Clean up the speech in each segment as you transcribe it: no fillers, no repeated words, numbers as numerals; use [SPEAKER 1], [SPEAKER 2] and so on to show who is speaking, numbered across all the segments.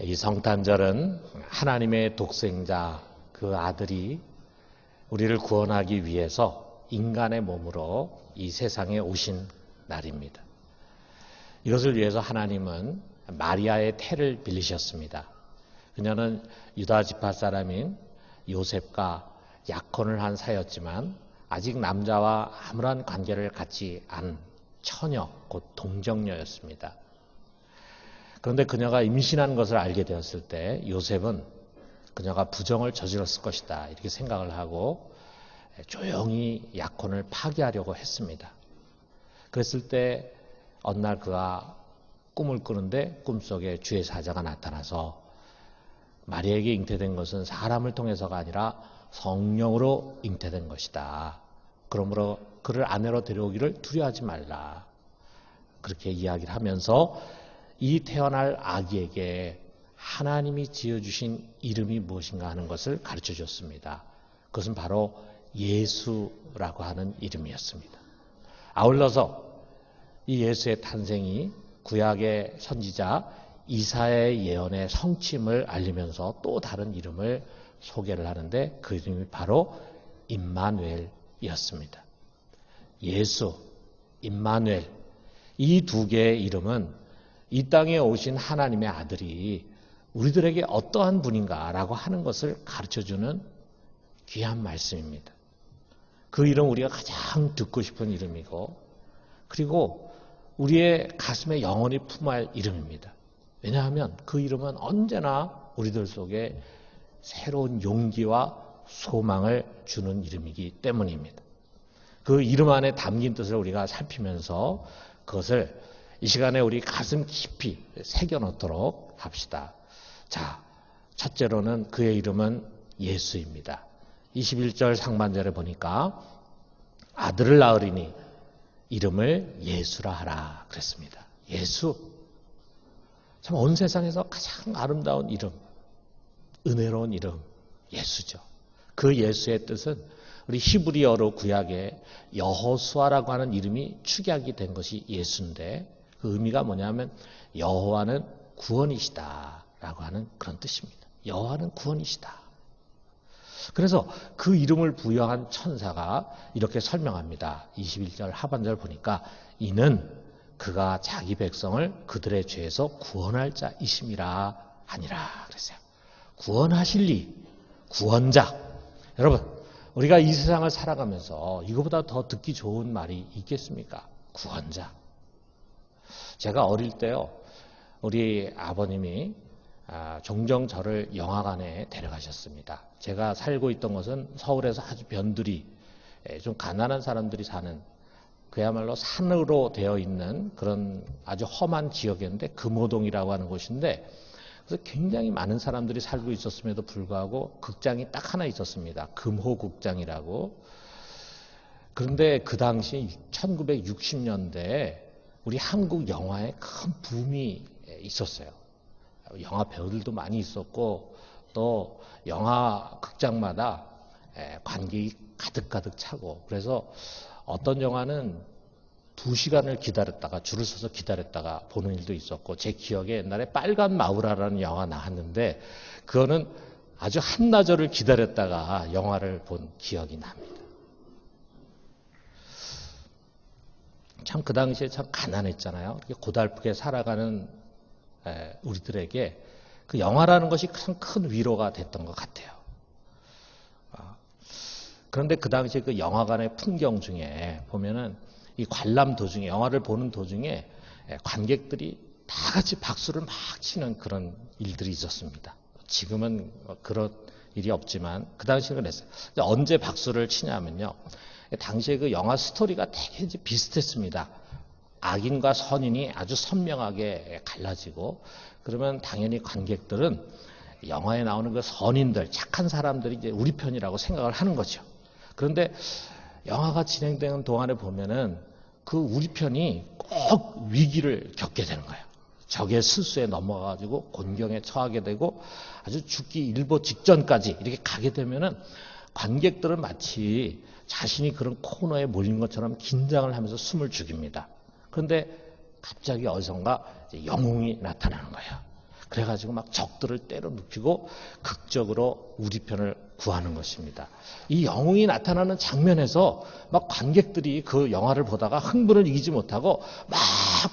[SPEAKER 1] 이 성탄절은 하나님의 독생자 그 아들이 우리를 구원하기 위해서 인간의 몸으로 이 세상에 오신 날입니다. 이것을 위해서 하나님은 마리아의 태를 빌리셨습니다. 그녀는 유다 지파 사람인 요셉과 약혼을 한 사였지만 아직 남자와 아무런 관계를 갖지 않은 처녀, 곧 동정녀였습니다. 그런데 그녀가 임신한 것을 알게 되었을 때 요셉은 그녀가 부정을 저질렀을 것이다 이렇게 생각을 하고 조용히 약혼을 파기하려고 했습니다. 그랬을 때 어느 날 그가 꿈을 꾸는데 꿈속에 주의 사자가 나타나서 마리아에게 잉태된 것은 사람을 통해서가 아니라 성령으로 잉태된 것이다. 그러므로 그를 아내로 데려오기를 두려워하지 말라. 그렇게 이야기를 하면서 이 태어날 아기에게 하나님이 지어주신 이름이 무엇인가 하는 것을 가르쳐 줬습니다. 그것은 바로 예수라고 하는 이름이었습니다. 아울러서 이 예수의 탄생이 구약의 선지자 이사야의 예언의 성취임을 알리면서 또 다른 이름을 소개를 하는데 그 이름이 바로 임마누엘이었습니다. 예수, 임마누엘 이 두 개의 이름은 이 땅에 오신 하나님의 아들이 우리들에게 어떠한 분인가라고 하는 것을 가르쳐주는 귀한 말씀입니다. 그 이름 우리가 가장 듣고 싶은 이름이고 그리고 우리의 가슴에 영원히 품어야 할 이름입니다. 왜냐하면 그 이름은 언제나 우리들 속에 새로운 용기와 소망을 주는 이름이기 때문입니다. 그 이름 안에 담긴 뜻을 우리가 살피면서 그것을 이 시간에 우리 가슴 깊이 새겨놓도록 합시다. 자, 첫째로는 그의 이름은 예수입니다. 21절 상반절에 보니까 아들을 낳으리니 이름을 예수라 하라 그랬습니다. 예수. 참 온 세상에서 가장 아름다운 이름, 은혜로운 이름, 예수죠. 그 예수의 뜻은 우리 히브리어로 구약에 여호수아라고 하는 이름이 축약이 된 것이 예수인데 그 의미가 뭐냐면 여호와는 구원이시다라고 하는 그런 뜻입니다. 여호와는 구원이시다. 그래서 그 이름을 부여한 천사가 이렇게 설명합니다. 21절 하반절 보니까 이는 그가 자기 백성을 그들의 죄에서 구원할 자이심이라 하니라 그랬어요. 구원하실 이, 구원자. 여러분, 우리가 이 세상을 살아가면서 이거보다 더 듣기 좋은 말이 있겠습니까? 구원자. 제가 어릴 때요, 우리 아버님이 종종 저를 영화관에 데려가셨습니다. 제가 살고 있던 곳은 서울에서 아주 변두리, 좀 가난한 사람들이 사는 그야말로 산으로 되어 있는 그런 아주 험한 지역이었는데 금호동이라고 하는 곳인데 그래서 굉장히 많은 사람들이 살고 있었음에도 불구하고 극장이 딱 하나 있었습니다. 금호극장이라고. 그런데 그 당시 1960년대에 우리 한국 영화에 큰 붐이 있었어요. 영화 배우들도 많이 있었고 또 영화 극장마다 관객이 가득가득 차고 그래서 어떤 영화는 2시간을 기다렸다가 줄을 서서 기다렸다가 보는 일도 있었고 제 기억에 옛날에 빨간 마우라라는 영화 나왔는데 그거는 아주 한나절을 기다렸다가 영화를 본 기억이 납니다. 참 그 당시에 참 가난했잖아요. 이렇게 고달프게 살아가는 우리들에게 그 영화라는 것이 참 큰 위로가 됐던 것 같아요. 그런데 그 당시에 그 영화관의 풍경 중에 보면은 이 관람 도중에 영화를 보는 도중에 관객들이 다 같이 박수를 막 치는 그런 일들이 있었습니다. 지금은 그런 일이 없지만 그 당시에는 그랬어요. 언제 박수를 치냐면요. 당시에 그 영화 스토리가 되게 비슷했습니다. 악인과 선인이 아주 선명하게 갈라지고 그러면 당연히 관객들은 영화에 나오는 그 선인들, 착한 사람들이 이제 우리 편이라고 생각을 하는 거죠. 그런데 영화가 진행되는 동안에 보면은 그 우리 편이 꼭 위기를 겪게 되는 거예요. 적의 스수에 넘어가가지고 곤경에 처하게 되고 아주 죽기 일보 직전까지 이렇게 가게 되면은 관객들은 마치 자신이 그런 코너에 몰린 것처럼 긴장을 하면서 숨을 죽입니다. 그런데 갑자기 어디선가 영웅이 나타나는 거예요. 그래가지고 막 적들을 때려 눕히고 극적으로 우리 편을 구하는 것입니다. 이 영웅이 나타나는 장면에서 막 관객들이 그 영화를 보다가 흥분을 이기지 못하고 막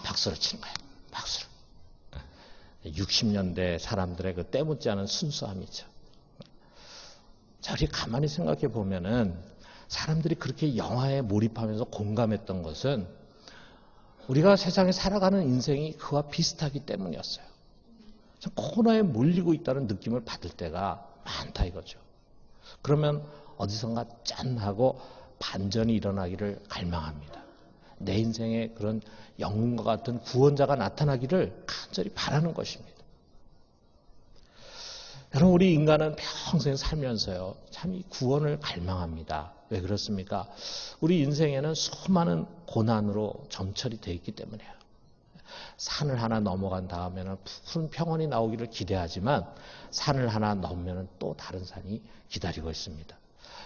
[SPEAKER 1] 박수를 치는 거예요. 박수를. 60년대 사람들의 그 때묻지 않은 순수함이죠. 저리 가만히 생각해 보면은 사람들이 그렇게 영화에 몰입하면서 공감했던 것은 우리가 세상에 살아가는 인생이 그와 비슷하기 때문이었어요. 코너에 몰리고 있다는 느낌을 받을 때가 많다 이거죠. 그러면 어디선가 짠 하고 반전이 일어나기를 갈망합니다. 내 인생에 그런 영웅과 같은 구원자가 나타나기를 간절히 바라는 것입니다. 여러분, 우리 인간은 평생 살면서요, 참 이 구원을 갈망합니다. 왜 그렇습니까? 우리 인생에는 수많은 고난으로 점철이 되어 있기 때문이에요. 산을 하나 넘어간 다음에는 푸른 평원이 나오기를 기대하지만 산을 하나 넘으면 또 다른 산이 기다리고 있습니다.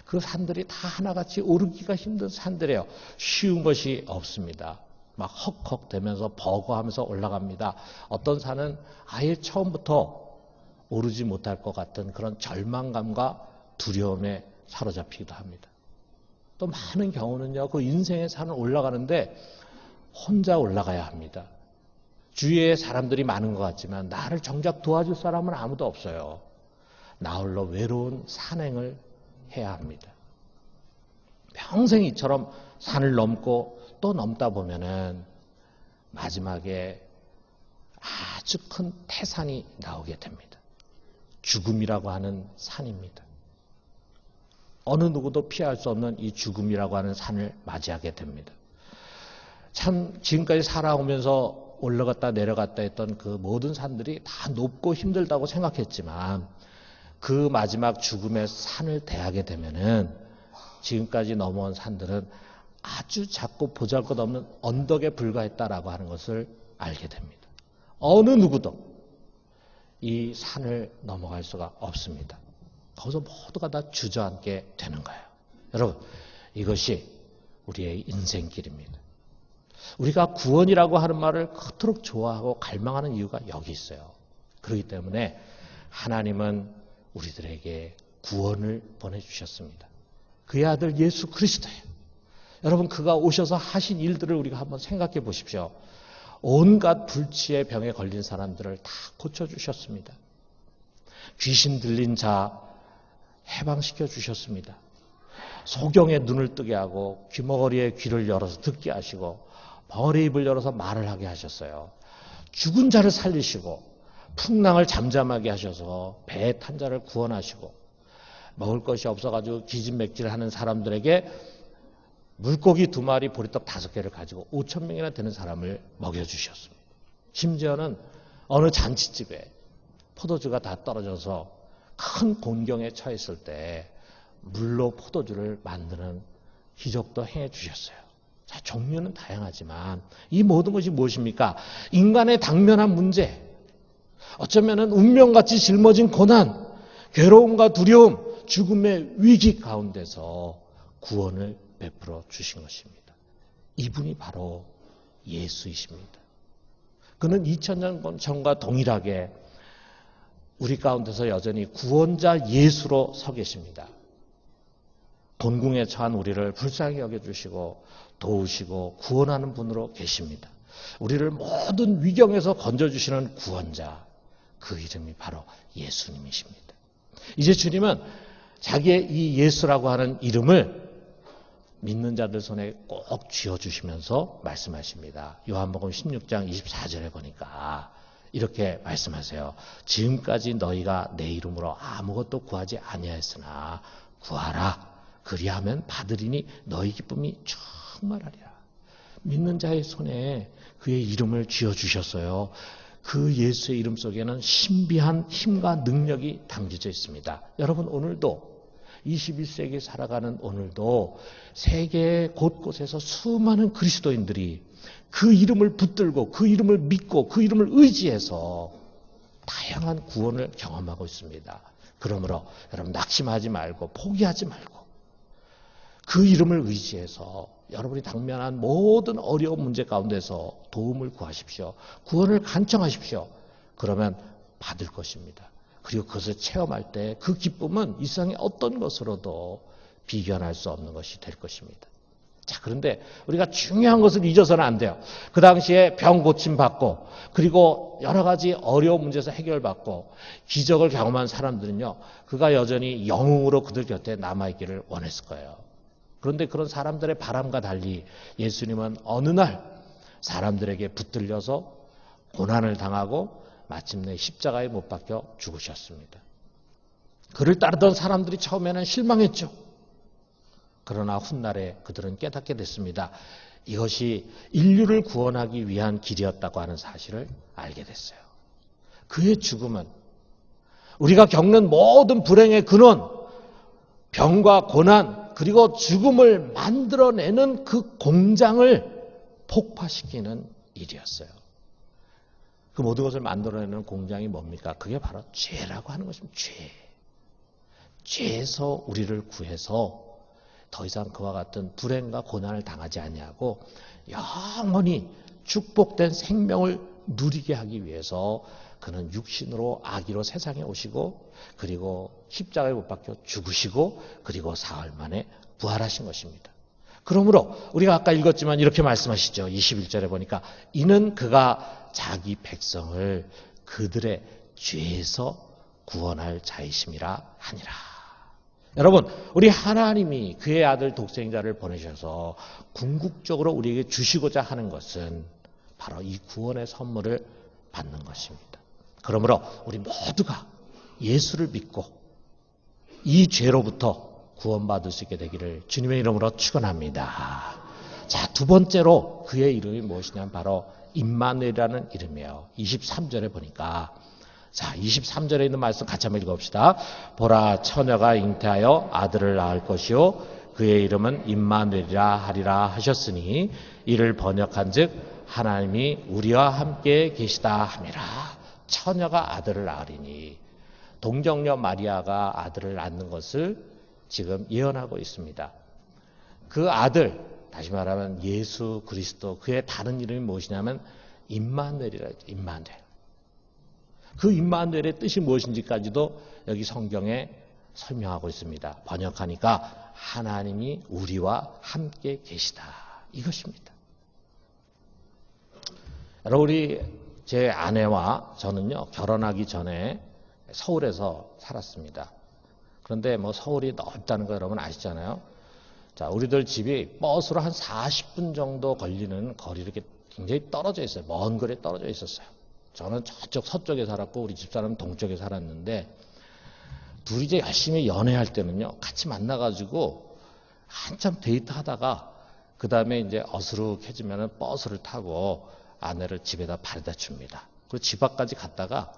[SPEAKER 1] 그 산들이 다 하나같이 오르기가 힘든 산들이에요. 쉬운 것이 없습니다. 막 헉헉대면서 버거하면서 올라갑니다. 어떤 산은 아예 처음부터 오르지 못할 것 같은 그런 절망감과 두려움에 사로잡히기도 합니다. 또 많은 경우는요, 그 인생의 산을 올라가는데 혼자 올라가야 합니다. 주위에 사람들이 많은 것 같지만 나를 정작 도와줄 사람은 아무도 없어요. 나 홀로 외로운 산행을 해야 합니다. 평생 이처럼 산을 넘고 또 넘다 보면은 마지막에 아주 큰 태산이 나오게 됩니다. 죽음이라고 하는 산입니다. 어느 누구도 피할 수 없는 이 죽음이라고 하는 산을 맞이하게 됩니다. 참 지금까지 살아오면서 올라갔다 내려갔다 했던 그 모든 산들이 다 높고 힘들다고 생각했지만 그 마지막 죽음의 산을 대하게 되면은 지금까지 넘어온 산들은 아주 작고 보잘것없는 언덕에 불과했다라고 하는 것을 알게 됩니다. 어느 누구도 이 산을 넘어갈 수가 없습니다. 거기서 모두가 다 주저앉게 되는 거예요. 여러분, 이것이 우리의 인생길입니다. 우리가 구원이라고 하는 말을 그토록 좋아하고 갈망하는 이유가 여기 있어요. 그렇기 때문에 하나님은 우리들에게 구원을 보내주셨습니다. 그의 아들 예수 그리스도예요. 여러분, 그가 오셔서 하신 일들을 우리가 한번 생각해 보십시오. 온갖 불치의 병에 걸린 사람들을 다 고쳐주셨습니다. 귀신 들린 자 해방시켜 주셨습니다. 소경의 눈을 뜨게 하고 귀머거리의 귀를 열어서 듣게 하시고 벙어리 입을 열어서 말을 하게 하셨어요. 죽은 자를 살리시고 풍랑을 잠잠하게 하셔서 배에 탄 자를 구원하시고 먹을 것이 없어가지고 기진맥진하는 사람들에게 물고기 2마리 보리떡 5개를 가지고 5,000명이나 되는 사람을 먹여주셨습니다. 심지어는 어느 잔치집에 포도주가 다 떨어져서 큰 곤경에 처했을 때 물로 포도주를 만드는 기적도 행해 주셨어요. 자, 종류는 다양하지만 이 모든 것이 무엇입니까? 인간의 당면한 문제, 어쩌면은 운명같이 짊어진 고난, 괴로움과 두려움, 죽음의 위기 가운데서 구원을 베풀어 주신 것입니다. 이분이 바로 예수이십니다. 그는 2000년 전과 동일하게 우리 가운데서 여전히 구원자 예수로 서 계십니다. 곤궁에 처한 우리를 불쌍히 여겨주시고 도우시고 구원하는 분으로 계십니다. 우리를 모든 위경에서 건져주시는 구원자, 그 이름이 바로 예수님이십니다. 이제 주님은 자기의 이 예수라고 하는 이름을 믿는 자들 손에 꼭 쥐어주시면서 말씀하십니다. 요한복음 16장 24절에 보니까 이렇게 말씀하세요. 지금까지 너희가 내 이름으로 아무것도 구하지 아니하였으나 구하라. 그리하면 받으리니 너희 기쁨이 충만하리라. 믿는 자의 손에 그의 이름을 쥐어주셨어요. 그 예수의 이름 속에는 신비한 힘과 능력이 담겨져 있습니다. 여러분, 오늘도 21세기 살아가는 오늘도 세계 곳곳에서 수많은 그리스도인들이 그 이름을 붙들고 그 이름을 믿고 그 이름을 의지해서 다양한 구원을 경험하고 있습니다. 그러므로 여러분, 낙심하지 말고 포기하지 말고 그 이름을 의지해서 여러분이 당면한 모든 어려운 문제 가운데서 도움을 구하십시오. 구원을 간청하십시오. 그러면 받을 것입니다. 그리고 그것을 체험할 때 그 기쁨은 이 세상의 어떤 것으로도 비견할 수 없는 것이 될 것입니다. 자, 그런데 우리가 중요한 것을 잊어서는 안 돼요. 그 당시에 병 고침 받고 그리고 여러 가지 어려운 문제에서 해결받고 기적을 경험한 사람들은요, 그가 여전히 영웅으로 그들 곁에 남아있기를 원했을 거예요. 그런데 그런 사람들의 바람과 달리 예수님은 어느 날 사람들에게 붙들려서 고난을 당하고 마침내 십자가에 못 박혀 죽으셨습니다. 그를 따르던 사람들이 처음에는 실망했죠. 그러나 훗날에 그들은 깨닫게 됐습니다. 이것이 인류를 구원하기 위한 길이었다고 하는 사실을 알게 됐어요. 그의 죽음은 우리가 겪는 모든 불행의 근원, 병과 고난, 그리고 죽음을 만들어내는 그 공장을 폭파시키는 일이었어요. 그 모든 것을 만들어내는 공장이 뭡니까? 그게 바로 죄라고 하는 것입니다. 죄에서 우리를 구해서 더 이상 그와 같은 불행과 고난을 당하지 아니하고 영원히 축복된 생명을 누리게 하기 위해서 그는 육신으로 아기로 세상에 오시고 그리고 십자가에 못 박혀 죽으시고 그리고 사흘 만에 부활하신 것입니다. 그러므로 우리가 아까 읽었지만 이렇게 말씀하시죠. 21절에 보니까 이는 그가 자기 백성을 그들의 죄에서 구원할 자이심이라 하니라. 여러분, 우리 하나님이 그의 아들 독생자를 보내셔서 궁극적으로 우리에게 주시고자 하는 것은 바로 이 구원의 선물을 받는 것입니다. 그러므로 우리 모두가 예수를 믿고 이 죄로부터 구원받을 수 있게 되기를 주님의 이름으로 축원합니다. 자, 두 번째로 그의 이름이 무엇이냐면 바로 임마누엘이라는 이름이에요. 23절에 보니까 자, 23절에 있는 말씀 같이 한번 읽어봅시다. 보라, 처녀가 잉태하여 아들을 낳을 것이요 그의 이름은 임마누엘이라 하리라 하셨으니 이를 번역한즉 하나님이 우리와 함께 계시다 함이라. 처녀가 아들을 낳으리니 동정녀 마리아가 아들을 낳는 것을 지금 예언하고 있습니다. 그 아들, 다시 말하면 예수 그리스도, 그의 다른 이름이 무엇이냐면 임마누엘이라 했죠. 임마누엘. 그 임마누엘의 뜻이 무엇인지까지도 여기 성경에 설명하고 있습니다. 번역하니까 하나님이 우리와 함께 계시다. 이것입니다. 여러분, 우리 제 아내와 저는요, 결혼하기 전에 서울에서 살았습니다. 그런데 뭐 서울이 넓다는 거 여러분 아시잖아요. 자, 우리들 집이 버스로 한 40분 정도 걸리는 거리로 이렇게 굉장히 떨어져 있어요. 먼 거리에 떨어져 있었어요. 저는 저쪽 서쪽에 살았고 우리 집사람은 동쪽에 살았는데 둘이 이제 열심히 연애할 때는요, 같이 만나가지고 한참 데이트하다가 그 다음에 이제 어수룩해지면 버스를 타고 아내를 집에다 바래다 줍니다. 그리고 집 앞까지 갔다가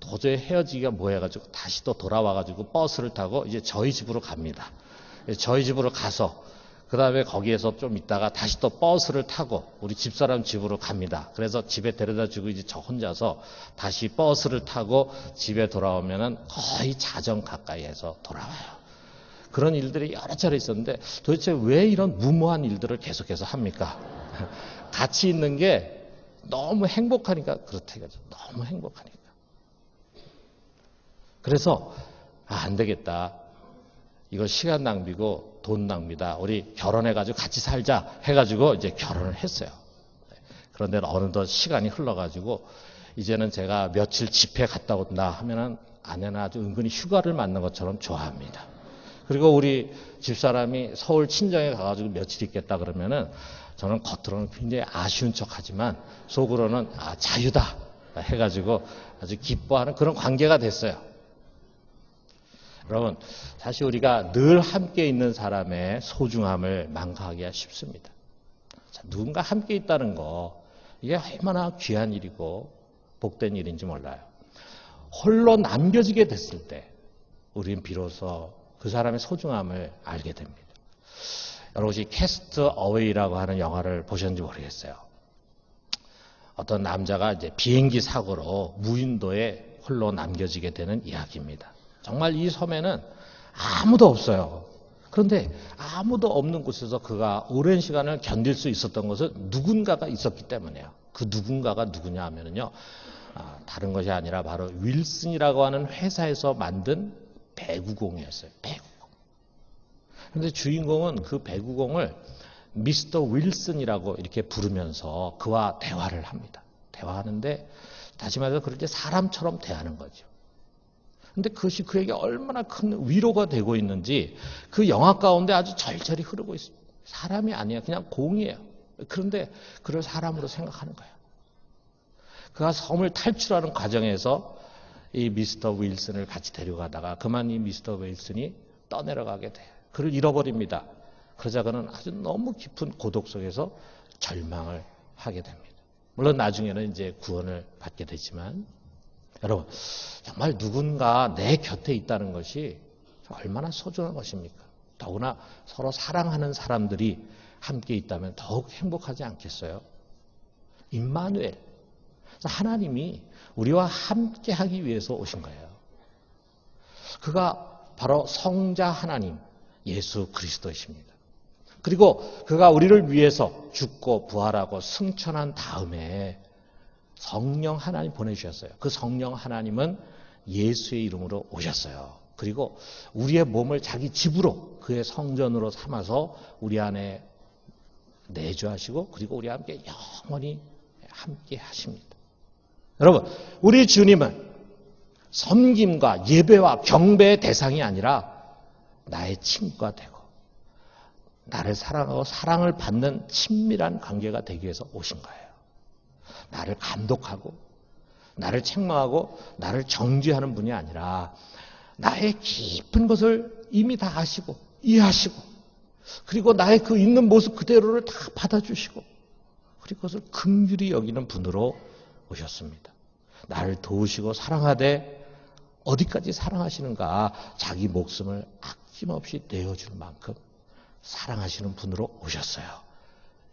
[SPEAKER 1] 도저히 헤어지기가 뭐해가지고 다시 또 돌아와가지고 버스를 타고 이제 저희 집으로 갑니다. 저희 집으로 가서 그 다음에 거기에서 좀 있다가 다시 또 버스를 타고 우리 집사람 집으로 갑니다. 그래서 집에 데려다 주고 이제 저 혼자서 다시 버스를 타고 집에 돌아오면은 거의 자정 가까이에서 돌아와요. 그런 일들이 여러 차례 있었는데 도대체 왜 이런 무모한 일들을 계속해서 합니까? 같이 있는 게 너무 행복하니까 그렇다 이거죠. 너무 행복하니까. 그래서 안 되겠다. 이거 시간 낭비고 돈 낭비다. 우리 결혼해가지고 같이 살자 해가지고 이제 결혼을 했어요. 그런데 어느덧 시간이 흘러가지고 이제는 제가 며칠 집회 갔다 온다 하면은 아내는 아주 은근히 휴가를 맞는 것처럼 좋아합니다. 그리고 우리 집사람이 서울 친정에 가가지고 며칠 있겠다 그러면은 저는 겉으로는 굉장히 아쉬운 척 하지만 속으로는 자유다 해가지고 아주 기뻐하는 그런 관계가 됐어요. 여러분, 사실 우리가 늘 함께 있는 사람의 소중함을 망각하기가 쉽습니다. 자, 누군가 함께 있다는 거, 이게 얼마나 귀한 일이고 복된 일인지 몰라요. 홀로 남겨지게 됐을 때 우리는 비로소 그 사람의 소중함을 알게 됩니다. 여러분, 혹시 캐스트 어웨이라고 하는 영화를 보셨는지 모르겠어요. 어떤 남자가 이제 비행기 사고로 무인도에 홀로 남겨지게 되는 이야기입니다. 정말 이 섬에는 아무도 없어요. 그런데 아무도 없는 곳에서 그가 오랜 시간을 견딜 수 있었던 것은 누군가가 있었기 때문이에요. 그 누군가가 누구냐 하면요, 다른 것이 아니라 바로 윌슨이라고 하는 회사에서 만든 배구공이었어요. 배구공. 그런데 주인공은 그 배구공을 미스터 윌슨이라고 이렇게 부르면서 그와 대화를 합니다. 대화하는데 다시 말해서 그럴 때 사람처럼 대하는 거죠. 근데 그것이 그에게 얼마나 큰 위로가 되고 있는지 그 영화 가운데 아주 절절히 흐르고 있습니다. 사람이 아니에요. 그냥 공이에요. 그런데 그를 사람으로 생각하는 거예요. 그가 섬을 탈출하는 과정에서 이 미스터 윌슨을 같이 데려가다가 그만 이 미스터 윌슨이 떠내려가게 돼요. 그를 잃어버립니다. 그러자 그는 아주 너무 깊은 고독 속에서 절망을 하게 됩니다. 물론 나중에는 이제 구원을 받게 되지만 여러분 정말 누군가 내 곁에 있다는 것이 얼마나 소중한 것입니까? 더구나 서로 사랑하는 사람들이 함께 있다면 더욱 행복하지 않겠어요? 임마누엘, 하나님이 우리와 함께 하기 위해서 오신 거예요. 그가 바로 성자 하나님 예수 그리스도이십니다. 그리고 그가 우리를 위해서 죽고 부활하고 승천한 다음에 성령 하나님 보내주셨어요. 그 성령 하나님은 예수의 이름으로 오셨어요. 그리고 우리의 몸을 자기 집으로 그의 성전으로 삼아서 우리 안에 내주하시고 그리고 우리와 함께 영원히 함께 하십니다. 여러분, 우리 주님은 섬김과 예배와 경배의 대상이 아니라 나의 친구가 되고 나를 사랑하고 사랑을 받는 친밀한 관계가 되기 위해서 오신 거예요. 나를 감독하고 나를 책망하고 나를 정죄하는 분이 아니라 나의 깊은 것을 이미 다 아시고 이해하시고 그리고 나의 그 있는 모습 그대로를 다 받아주시고 그리고 그것을 긍휼히 여기는 분으로 오셨습니다. 나를 도우시고 사랑하되 어디까지 사랑하시는가? 자기 목숨을 아낌없이 내어줄 만큼 사랑하시는 분으로 오셨어요.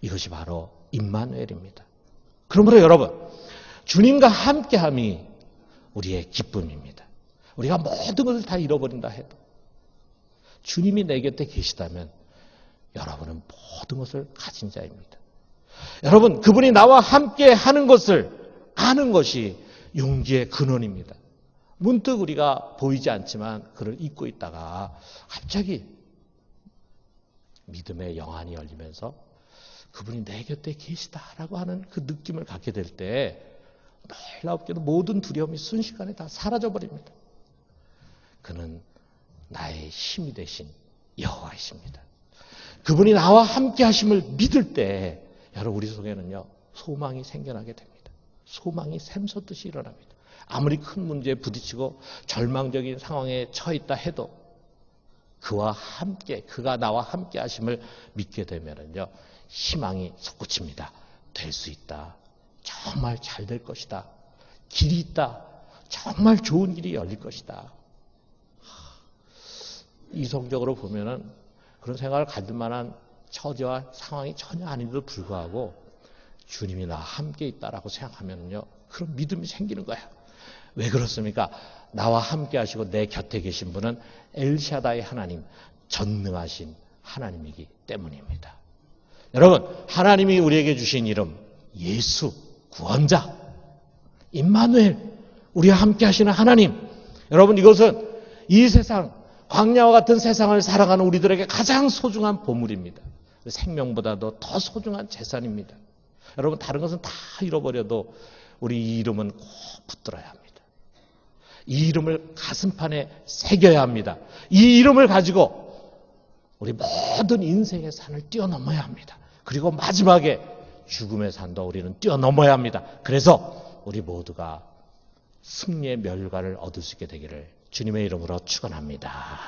[SPEAKER 1] 이것이 바로 임마누엘입니다. 그러므로 여러분, 주님과 함께함이 우리의 기쁨입니다. 우리가 모든 것을 다 잃어버린다 해도 주님이 내 곁에 계시다면 여러분은 모든 것을 가진 자입니다. 여러분, 그분이 나와 함께 하는 것을 아는 것이 용기의 근원입니다. 문득 우리가 보이지 않지만 그를 잊고 있다가 갑자기 믿음의 영안이 열리면서 그분이 내 곁에 계시다라고 하는 그 느낌을 갖게 될 때 놀랍게도 모든 두려움이 순식간에 다 사라져버립니다. 그는 나의 힘이 되신 여호와이십니다. 그분이 나와 함께 하심을 믿을 때 여러분 우리 속에는요 소망이 생겨나게 됩니다. 소망이 샘솟듯이 일어납니다. 아무리 큰 문제에 부딪히고 절망적인 상황에 처했다 해도 그와 함께 그가 나와 함께 하심을 믿게 되면은요 희망이 솟구칩니다. 될 수 있다. 정말 잘 될 것이다. 길이 있다. 정말 좋은 길이 열릴 것이다. 이성적으로 보면은 그런 생각을 가질 만한 처지와 상황이 전혀 아닌데도 불구하고 주님이 나와 함께 있다라고 생각하면요 그런 믿음이 생기는 거예요. 왜 그렇습니까? 나와 함께 하시고 내 곁에 계신 분은 엘샤다이 하나님, 전능하신 하나님이기 때문입니다. 여러분, 하나님이 우리에게 주신 이름 예수, 구원자, 임마누엘, 우리와 함께 하시는 하나님. 여러분, 이것은 이 세상, 광야와 같은 세상을 살아가는 우리들에게 가장 소중한 보물입니다. 생명보다도 더 소중한 재산입니다. 여러분, 다른 것은 다 잃어버려도 우리 이 이름은 꼭 붙들어야 합니다. 이 이름을 가슴판에 새겨야 합니다. 이 이름을 가지고 우리 모든 인생의 산을 뛰어넘어야 합니다. 그리고 마지막에 죽음의 산도 우리는 뛰어넘어야 합니다. 그래서 우리 모두가 승리의 멸관을 얻을 수 있게 되기를 주님의 이름으로 축원합니다.